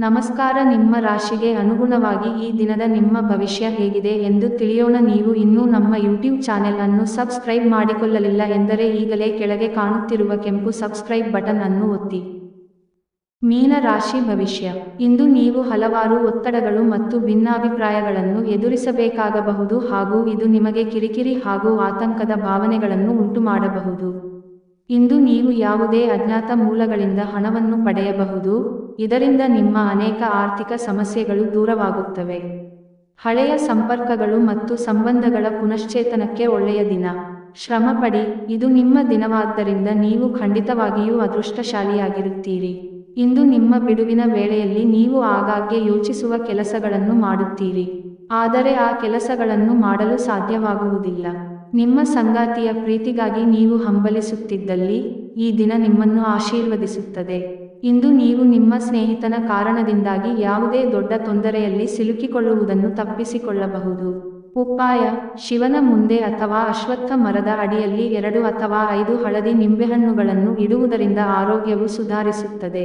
ನಮಸ್ಕಾರ. ನಿಮ್ಮ ರಾಶಿಗೆ ಅನುಗುಣವಾಗಿ ಈ ದಿನದ ನಿಮ್ಮ ಭವಿಷ್ಯ ಹೇಗಿದೆ ಎಂದು ತಿಳಿಯೋಣ. ನೀವು ಇನ್ನೂ ನಮ್ಮ ಯೂಟ್ಯೂಬ್ ಚಾನೆಲ್ ಅನ್ನು ಸಬ್ಸ್ಕ್ರೈಬ್ ಮಾಡಿಕೊಳ್ಳಲಿಲ್ಲ ಎಂದರೆ ಈಗಲೇ ಕೆಳಗೆ ಕಾಣುತ್ತಿರುವ ಕೆಂಪು ಸಬ್ಸ್ಕ್ರೈಬ್ ಬಟನ್ ಅನ್ನು ಒತ್ತಿ. ಮೀನ ರಾಶಿ ಭವಿಷ್ಯ. ಇಂದು ನೀವು ಹಲವಾರು ಒತ್ತಡಗಳು ಮತ್ತು ಭಿನ್ನಾಭಿಪ್ರಾಯಗಳನ್ನು ಎದುರಿಸಬೇಕಾಗಬಹುದು ಹಾಗೂ ಇದು ನಿಮಗೆ ಕಿರಿಕಿರಿ ಹಾಗೂ ಆತಂಕದ ಭಾವನೆಗಳನ್ನು ಉಂಟುಮಾಡಬಹುದು. ಇಂದು ನೀವು ಯಾವುದೇ ಅಜ್ಞಾತ ಮೂಲಗಳಿಂದ ಹಣವನ್ನು ಪಡೆಯಬಹುದು, ಇದರಿಂದ ನಿಮ್ಮ ಅನೇಕ ಆರ್ಥಿಕ ಸಮಸ್ಯೆಗಳು ದೂರವಾಗುತ್ತವೆ. ಹಳೆಯ ಸಂಪರ್ಕಗಳು ಮತ್ತು ಸಂಬಂಧಗಳ ಪುನಶ್ಚೇತನಕ್ಕೆ ಒಳ್ಳೆಯ ದಿನ. ಶ್ರಮಪಡಿ, ಇದು ನಿಮ್ಮ ದಿನವಾದ್ದರಿಂದ ನೀವು ಖಂಡಿತವಾಗಿಯೂ ಅದೃಷ್ಟಶಾಲಿಯಾಗಿರುತ್ತೀರಿ. ಇಂದು ನಿಮ್ಮ ಬಿಡುವಿನ ವೇಳೆಯಲ್ಲಿ ನೀವು ಆಗಾಗ್ಗೆ ಯೋಚಿಸುವ ಕೆಲಸಗಳನ್ನು ಮಾಡುತ್ತೀರಿ, ಆದರೆ ಆ ಕೆಲಸಗಳನ್ನು ಮಾಡಲು ಸಾಧ್ಯವಾಗುವುದಿಲ್ಲ. ನಿಮ್ಮ ಸಂಗಾತಿಯ ಪ್ರೀತಿಗಾಗಿ ನೀವು ಹಂಬಲಿಸುತ್ತಿದ್ದಲ್ಲಿ ಈ ದಿನ ನಿಮ್ಮನ್ನು ಆಶೀರ್ವದಿಸುತ್ತದೆ. ಇಂದು ನೀವು ನಿಮ್ಮ ಸ್ನೇಹಿತನ ಕಾರಣದಿಂದಾಗಿ ಯಾವುದೇ ದೊಡ್ಡ ತೊಂದರೆಯಲ್ಲಿ ಸಿಲುಕಿಕೊಳ್ಳುವುದನ್ನು ತಪ್ಪಿಸಿಕೊಳ್ಳಬಹುದು. ಉಪಾಯ: ಶಿವನ ಮುಂದೆ ಅಥವಾ ಅಶ್ವತ್ಥ ಮರದ ಅಡಿಯಲ್ಲಿ 2 ಅಥವಾ 5 ಹಳದಿ ನಿಂಬೆಹಣ್ಣುಗಳನ್ನು ಇಡುವುದರಿಂದ ಆರೋಗ್ಯವು ಸುಧಾರಿಸುತ್ತದೆ.